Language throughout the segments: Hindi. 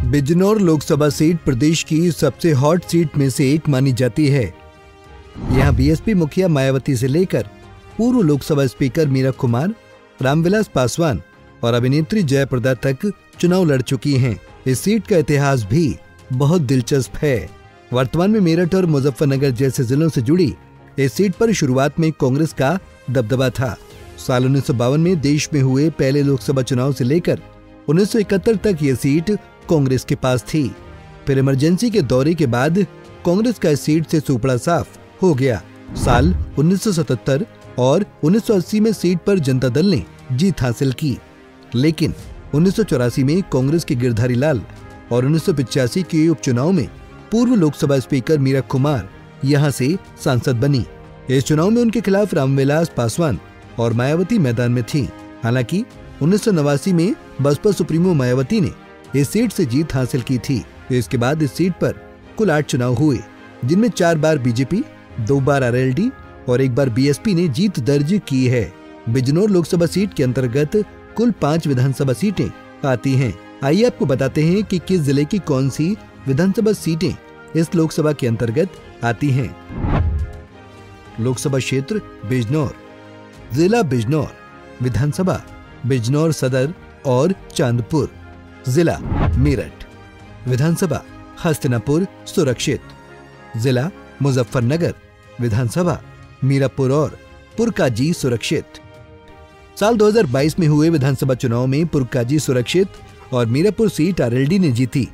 बिजनौर लोकसभा सीट प्रदेश की सबसे हॉट सीट में से एक मानी जाती है। यहां बीएसपी मुखिया मायावती से लेकर पूर्व लोकसभा स्पीकर मीरा कुमार, रामविलास पासवान और अभिनेत्री जयप्रदा तक चुनाव लड़ चुकी हैं। इस सीट का इतिहास भी बहुत दिलचस्प है। वर्तमान में मेरठ और मुजफ्फरनगर जैसे जिलों से जुड़ी इस सीट पर शुरुआत में कांग्रेस का दबदबा था। साल 1952 में देश में हुए पहले लोकसभा चुनाव से लेकर 1971 तक ये सीट कांग्रेस के पास थी। फिर इमरजेंसी के दौरे के बाद कांग्रेस का इस सीट से सुपड़ा साफ हो गया। साल 1977 और 1980 में सीट पर जनता दल ने जीत हासिल की, लेकिन 1984 में कांग्रेस के गिरधारी लाल और 1985 के उपचुनाव में पूर्व लोकसभा स्पीकर मीरा कुमार यहां से सांसद बनी। इस चुनाव में उनके खिलाफ रामविलास पासवान और मायावती मैदान में थी। हालांकि 1989 में बसपा सुप्रीमो मायावती ने इस सीट से जीत हासिल की थी। इसके बाद इस सीट पर कुल 8 चुनाव हुए, जिनमें 4 बार बीजेपी, 2 बार आरएलडी और 1 बार बीएसपी ने जीत दर्ज की है। बिजनौर लोकसभा सीट के अंतर्गत कुल 5 विधानसभा सीटें आती हैं। आइए आपको बताते हैं कि किस जिले की कौन सी विधानसभा सीटें इस लोकसभा के अंतर्गत आती हैं। लोकसभा क्षेत्र बिजनौर, जिला बिजनौर, विधानसभा बिजनौर सदर और चांदपुर, जिला मेरठ, विधानसभा हस्तिनापुर सुरक्षित, जिला मुजफ्फरनगर, विधानसभा मीरापुर और पुरकाजी सुरक्षित। साल 2022 में हुए विधानसभा चुनाव में पुरकाजी सुरक्षित और मीरापुर सीट आरएलडी ने जीती,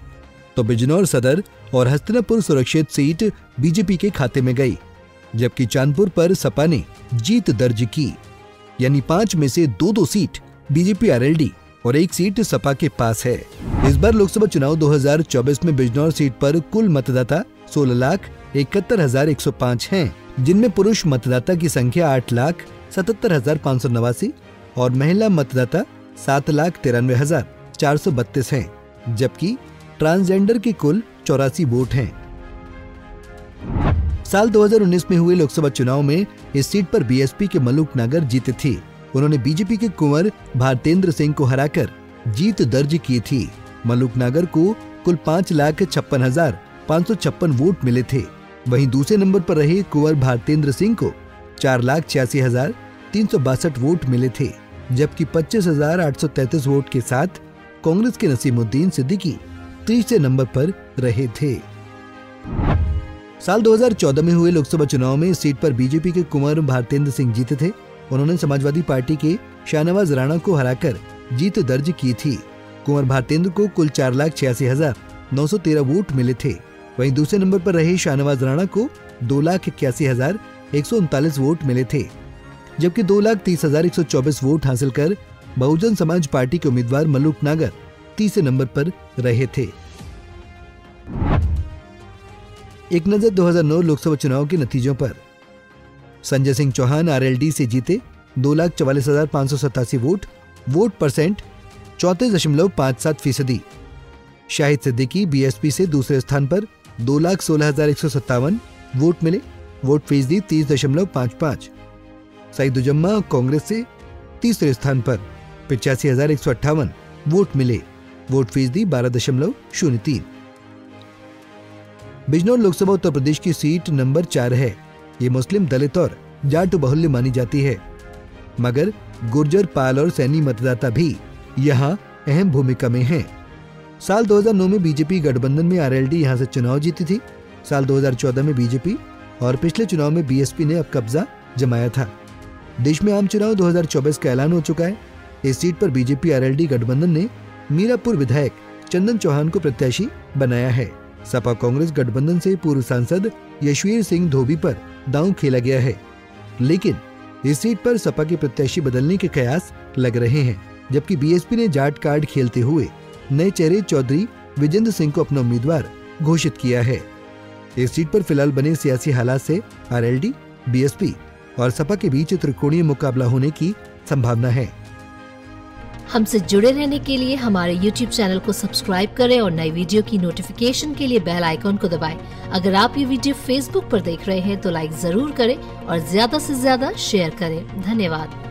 तो बिजनौर सदर और हस्तिनापुर सुरक्षित सीट बीजेपी के खाते में गई, जबकि चांदपुर पर सपा ने जीत दर्ज की। यानी 5 में से 2-2 सीट बीजेपी आरएलडी और 1 सीट सपा के पास है। इस बार लोकसभा चुनाव 2024 में बिजनौर सीट पर कुल मतदाता 16,71,105 हैं, जिनमें पुरुष मतदाता की संख्या 8,77,589 और महिला मतदाता 7,93,432 हैं, जबकि ट्रांसजेंडर के कुल 84 वोट हैं। साल 2019 में हुए लोकसभा चुनाव में इस सीट पर बीएसपी के मलूक नागर जीते थे। उन्होंने बीजेपी के कुंवर भारतेंद्र सिंह को हराकर जीत दर्ज की थी। मलूक नागर को कुल 5,56,556 वोट मिले थे। वहीं दूसरे नंबर पर रहे कुंवर भारतेंद्र सिंह को 4,86,362 वोट मिले थे, जबकि 25,833 वोट के साथ कांग्रेस के नसीमुद्दीन सिद्दीकी तीसरे नंबर पर रहे थे। साल 2014 में हुए लोकसभा चुनाव में इस सीट पर बीजेपी के कुंवर भारतेंद्र सिंह जीते थे। उन्होंने समाजवादी पार्टी के शाहनवाज राणा को हराकर जीत दर्ज की थी। कुंवर भारतेंद्र को कुल 4,86,913 वोट मिले थे। वहीं दूसरे नंबर पर रहे शाहनवाज राणा को 2,81,139 वोट मिले थे, जबकि 2,30,124 वोट हासिल कर बहुजन समाज पार्टी के उम्मीदवार मलूक नागर तीसरे नंबर पर रहे थे। एक नजर 2009 लोकसभा चुनाव के नतीजों पर। संजय सिंह चौहान आरएलडी से जीते 2,44,587 vote percent 34.57%। Shahid Siddiqui BSP से दूसरे स्थान पर 2,16,157 वोट मिले, वोट फीसदी 30.55। सईदुजम्मा कांग्रेस से तीसरे स्थान पर 85,158 वोट मिले, वोट फीसदी 12.03। बिजनौर लोकसभा उत्तर प्रदेश की सीट नंबर 4 है। ये मुस्लिम, दलित और जाट बहुल्य मानी जाती है, मगर गुर्जर, पाल और सैनी मतदाता भी यहाँ अहम भूमिका में हैं। साल 2009 में बीजेपी गठबंधन में आरएलडी यहाँ से चुनाव जीती थी। साल 2014 में बीजेपी और पिछले चुनाव में बीएसपी ने अब कब्जा जमाया था। देश में आम चुनाव 2024 का ऐलान हो चुका है। इस सीट पर बीजेपी आरएलडी गठबंधन ने मीरापुर विधायक चंदन चौहान को प्रत्याशी बनाया है। सपा कांग्रेस गठबंधन से पूर्व सांसद यशवीर सिंह धोबी पर दांव खेला गया है, लेकिन इस सीट पर सपा के प्रत्याशी बदलने के कयास लग रहे हैं, जबकि बीएसपी ने जाट कार्ड खेलते हुए नए चेहरे चौधरी विजेंद्र सिंह को अपना उम्मीदवार घोषित किया है। इस सीट पर फिलहाल बने सियासी हालात से आरएलडी, बीएसपी और सपा के बीच त्रिकोणीय मुकाबला होने की संभावना है। हमसे जुड़े रहने के लिए हमारे YouTube चैनल को सब्सक्राइब करें और नई वीडियो की नोटिफिकेशन के लिए बेल आइकॉन को दबाएं। अगर आप ये वीडियो Facebook पर देख रहे हैं तो लाइक जरूर करें और ज्यादा से ज्यादा शेयर करें। धन्यवाद।